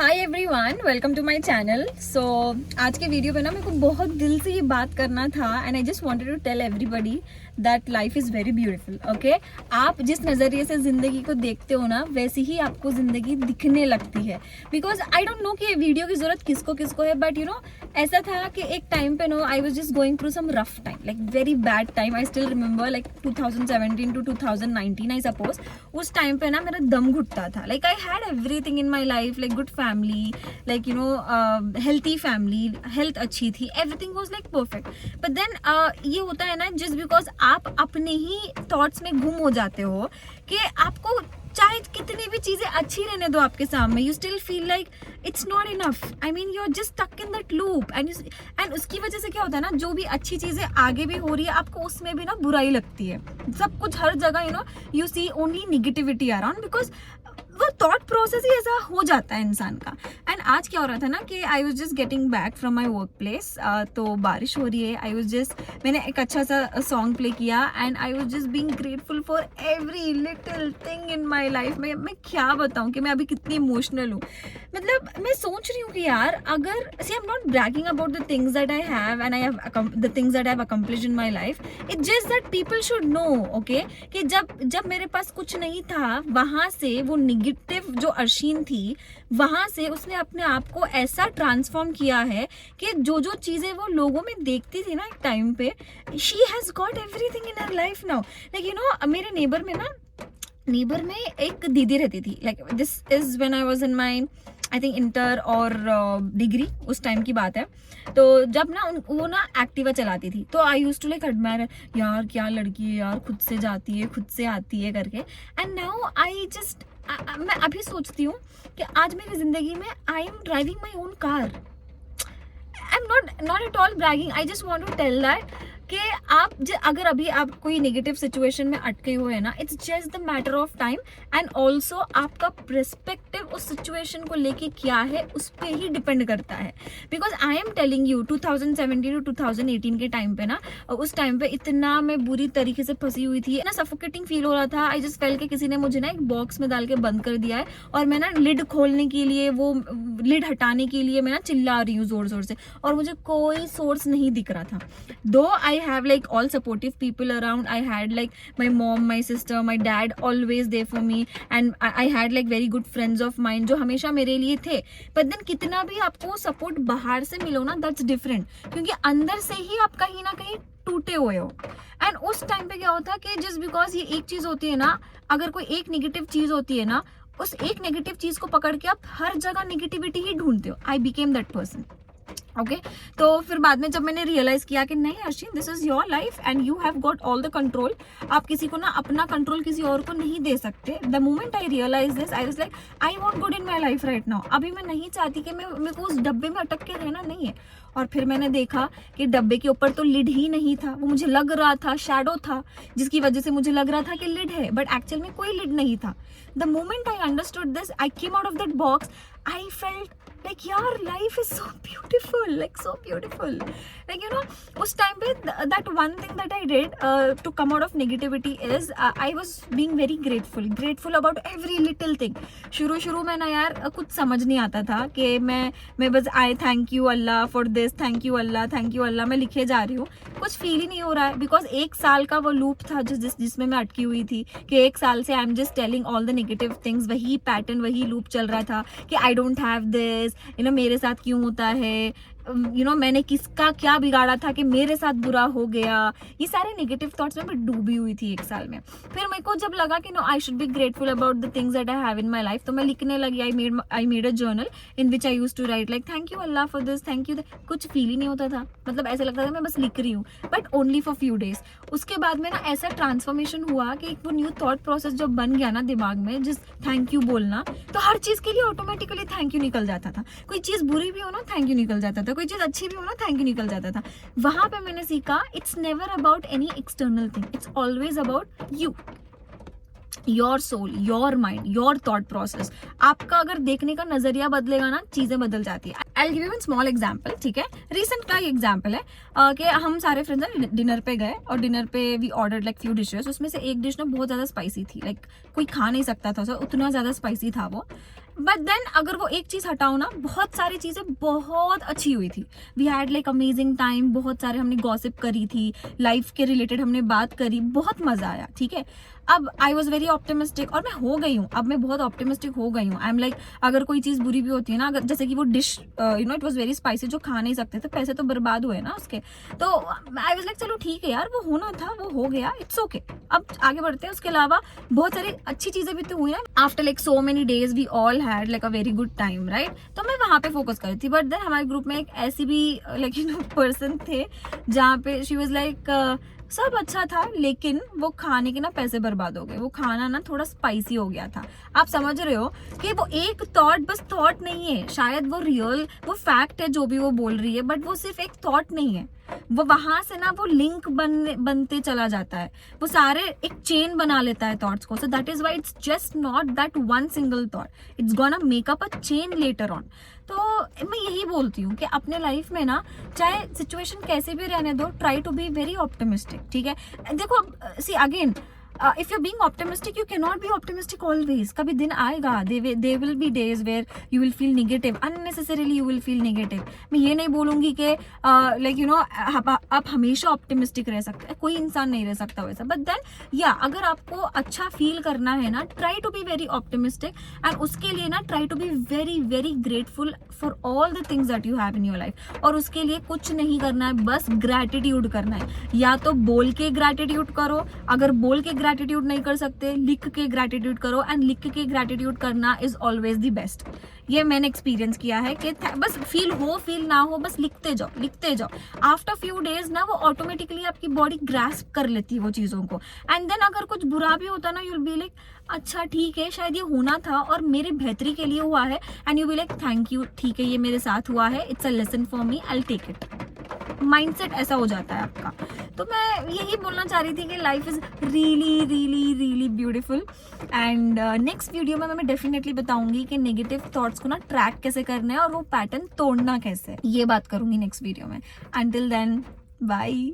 Hi everyone, welcome to my channel. So आज के video पे ना मेरे को बहुत दिल से ये बात करना था and I just wanted to tell everybody that life is very beautiful. Okay, आप जिस नज़रिए से ज़िंदगी को देखते हो ना, वैसी ही आपको ज़िंदगी दिखने लगती है। बिकॉज आई डोंट नो कि ये वीडियो की ज़रूरत किसको किसको है, बट यू नो ऐसा था कि एक टाइम पे no I was just going through some rough time, like very bad time. I still remember like 2017 to 2019 I suppose. उस टाइम पे ना मेरा दम घुटता था। Like I had everything in my life, like good family, like you know healthy family, health अच्छी थी, everything was like perfect. but then ये होता है ना, just because आप अपने ही thoughts में गुम हो जाते हो कि आपको चाहे कितनी भी चीजें अच्छी रहने दो आपके सामने, you still feel like it's not enough. I mean you're just stuck in that loop and उसकी वजह से क्या होता है ना, जो भी अच्छी चीजें आगे भी हो रही है आपको उसमें भी ना बुराई लगती है। सब कुछ हर जगह you know you see only negativity around, because वो थॉट प्रोसेस ही ऐसा हो जाता है इंसान का। एंड आज क्या हो रहा था ना कि आई was just getting back from my work place, तो बारिश हो रही है। आई वॉज जस्ट, मैंने एक अच्छा सा सॉन्ग प्ले किया and I was just being grateful for every little thing in my life. मैं क्या बताऊँ कि मैं अभी कितनी इमोशनल हूँ। मतलब मैं सोच रही हूँ कि यार अगर see I am not bragging about the things that I have and I have the things that I have accomplished in my life, it's just that people should know okay कि जब मेरे पास कुछ नहीं था, वहाँ से वो निगेटिव जो अर्शीन थी, वहां से उसने अपने आप को ऐसा ट्रांसफॉर्म किया है कि जो जो चीजें वो लोगों में देखती थी ना एक टाइम पे, she has got everything in her life now. Like you know मेरे नेबर में एक दीदी रहती थी। Like this is when I was in my I think inter और डिग्री, उस टाइम की बात है। तो जब ना वो ना एक्टिवा चलाती थी, तो आई यूज टू लाइक एडमायर, यार क्या लड़की है यार, खुद से जाती है खुद से आती है करके। एंड नाउ आई जस्ट, मैं अभी सोचती हूँ कि आज मेरी जिंदगी में I am driving my own car. I am not at all bragging, I just want to tell that कि आप अगर अभी आप कोई नेगेटिव सिचुएशन में अटके हुए हैं ना, it's just the matter of time. And also आपका पर्सपेक्टिव उस सिचुएशन को लेके क्या है उस पर ही डिपेंड करता है। Because I am telling you 2017 to 2018 के टाइम पे ना, उस टाइम पे इतना मैं बुरी तरीके से फंसी हुई थी ना, सफोकेटिंग फील हो रहा था। आई जस्ट फेल के किसी ने मुझे ना एक बॉक्स में डाल के बंद कर दिया है और मैं ना लिड खोलने के लिए, वो लिड हटाने के लिए मैं ना चिल्ला रही हूँ जोर जोर से, और मुझे कोई सोर्स नहीं दिख रहा था। दो आई have like all supportive people around. I had like my mom, my sister, my dad always there for me, and I had like very good friends of mine जो हमेशा मेरे लिए थे। but then कितना भी आपको सपोर्ट बाहर से मिलो ना, that's different, क्योंकि अंदर से ही आप कहीं ना कहीं टूटे हुए हो। एंड उस टाइम पे क्या होता है कि जस्ट बिकॉज ये एक चीज होती है ना, अगर कोई एक नेगेटिव चीज होती है ना, उस एक नेगेटिव चीज को पकड़ के आप हर जगह नेगेटिविटी ही ढूंढते हो। I became that person. Okay तो फिर बाद में जब मैंने रियलाइज किया कि नहीं Arshin, this is your life and you have got all the control, आप किसी को ना अपना कंट्रोल किसी और को नहीं दे सकते। The moment I realise this, I was like I want good in my life right now. अभी मैं नहीं चाहती कि मेरे को उस डब्बे में अटक के रहना नहीं है। और फिर मैंने देखा कि डब्बे के ऊपर तो लिड ही नहीं था, वो मुझे लग रहा था शैडो था, जिसकी वजह से मुझे लग रहा था कि लिड है, बट एक्चुअल में कोई लिड नहीं था। The moment I understood this, I came out of that box, I felt like your life is so beautiful, like so beautiful, like you know उस time पे that one thing that I did to come out of negativity is I was being very grateful about every little thing. शुरू में ना यार कुछ समझ नहीं आता था कि मैं बस I thank you Allah for this, thank you Allah मैं लिखे जा रही हूँ, कुछ फील ही नहीं हो रहा है। बिकॉज एक साल का वो लूप था जिसमें मैं अटकी हुई थी कि एक साल से I am just telling all the negative things, वही पैटर्न वही लूप चल रहा था कि I don't have this, you know मेरे साथ क्यों होता है, यू नो मैंने किसका क्या बिगाड़ा था कि मेरे साथ बुरा हो गया। ये सारे नेगेटिव थॉट्स में मैं डूबी हुई थी एक साल में। फिर मेरे को जब लगा कि no I should be grateful about the things that I have in my life, तो मैं लिखने लगी। I made a journal in which I used to write like thank you Allah for this, thank you. कुछ feel ही नहीं होता था, मतलब ऐसा लगता था मैं बस लिख रही हूँ, but only for few days. उसके बाद में ना ऐसा ट्रांसफॉर्मेशन हुआ कि एक वो न्यू थॉट प्रोसेस जब बन गया ना दिमाग में, जिस थैंक यू बोलना, तो हर चीज के लिए ऑटोमेटिकली थैंक यू निकल जाता था। कोई चीज बुरी भी हो ना, थैंक यू निकल जाता था, कोई चीज अच्छी भी हो ना, थैंक यू निकल जाता था। वहां पे मैंने सीखा it's never about any external thing, it's always about you, your soul, your mind, your thought process. आपका अगर देखने का नजरिया बदलेगा ना, चीजें बदल जाती है। I will give you one small example, ठीक है, रिसेंट का एग्जांपल है कि हम सारे फ्रेंड्स डिनर पे गए और डिनर पे we ordered like few dishes. उसमें से एक डिश ना बहुत ज्यादा स्पाइसी थी, लाइक कोई खा नहीं सकता था उसे, उतना ज्यादा स्पाइसी था वो। बट देन अगर वो एक चीज हटाओ ना, बहुत सारी चीजें बहुत अच्छी हुई थी। We had like amazing time, बहुत सारे हमने गॉसिप करी थी, लाइफ के रिलेटेड हमने बात करी, बहुत मजा आया, ठीक है। अब आई वॉज वेरी ऑप्टिमिस्टिक, और मैं हो गई हूँ, अब मैं बहुत ऑप्टिमिस्टिक हो गई हूँ। आई एम लाइक, अगर कोई चीज बुरी भी होती है ना, अगर जैसे कि वो dish you know it was very spicy, जो खा नहीं सकते थे, पैसे तो बर्बाद हुए ना उसके, तो आई वॉज लाइक चलो ठीक है यार, वो होना था, वो हो गया, इट्स ओके, अब आगे बढ़ते हैं। उसके अलावा बहुत सारी अच्छी चीजें भी तो हुई ना। After like so many days we all had like a very good time, right. तो मैं वहां पे फोकस कर रही थी। बट देन हमारे ग्रुप में एक ऐसी भी लाइक यू नो पर्सन थे, जहाँ पे शी वाज लाइक सब अच्छा था, लेकिन वो खाने के ना पैसे बर्बाद हो गए, वो खाना ना थोड़ा स्पाइसी हो गया था। आप समझ रहे हो कि वो एक थॉट, बस थॉट नहीं है, शायद वो रियल, वो फैक्ट है जो भी वो बोल रही है, बट वो सिर्फ एक थॉट नहीं है, वो वहां से ना वो लिंक बनते चला जाता है, वो सारे एक चेन बना लेता है थॉट्स को। So that is why it's just not that one single thought, it's gonna make up a chain later on. तो मैं यही बोलती हूँ कि अपने लाइफ में ना, चाहे सिचुएशन कैसे भी रहने दो, try to be very optimistic, ठीक है। देखो see again, if you being optimistic, you can not be optimistic always. कभी दिन आएगा, they will be days where you will feel negative, unnecessarily you will feel negative. मैं ये नहीं बोलूंगी कि लाइक यू नो आप हमेशा ऑप्टिमिस्टिक रह सकते हैं, कोई इंसान नहीं रह सकता वैसा। बट देन या अगर आपको अच्छा फील करना है ना, try to be very optimistic, and उसके लिए ना try to be very very grateful for all the things that you have in your life. और उसके लिए कुछ नहीं करना है, बस ग्रैटिट्यूड करना है। या तो बोल के ग्रैटिट्यूड करो, अगर बोल के ग्रैटिट्यूड नहीं कर सकते, लिख के ग्रैटिट्यूड करो, एंड लिख के ग्रैटिट्यूड करना इज ऑलवेज द बेस्ट। ये मैंने एक्सपीरियंस किया है कि बस फील हो फील ना हो, बस लिखते जाओ लिखते जाओ। आफ्टर फ्यू डेज ना वो ऑटोमेटिकली आपकी बॉडी ग्रास्प कर लेती है वो चीज़ों को। एंड देन अगर कुछ बुरा भी होता ना, यू विल बी लाइक अच्छा ठीक है, शायद ये होना था और मेरे बेहतरी के लिए हुआ है, and you will like thank you, ठीक है ये मेरे साथ हुआ है, it's a lesson for me, I will take it. Mindset ऐसा हो जाता है आपका। तो मैं यही बोलना चाह रही थी कि life is really really really beautiful. And next video में मैं डेफिनेटली बताऊंगी कि नेगेटिव थॉट्स को ना ट्रैक कैसे करना है और वो पैटर्न तोड़ना कैसे है, ये बात करूंगी नेक्स्ट वीडियो में। Until then bye.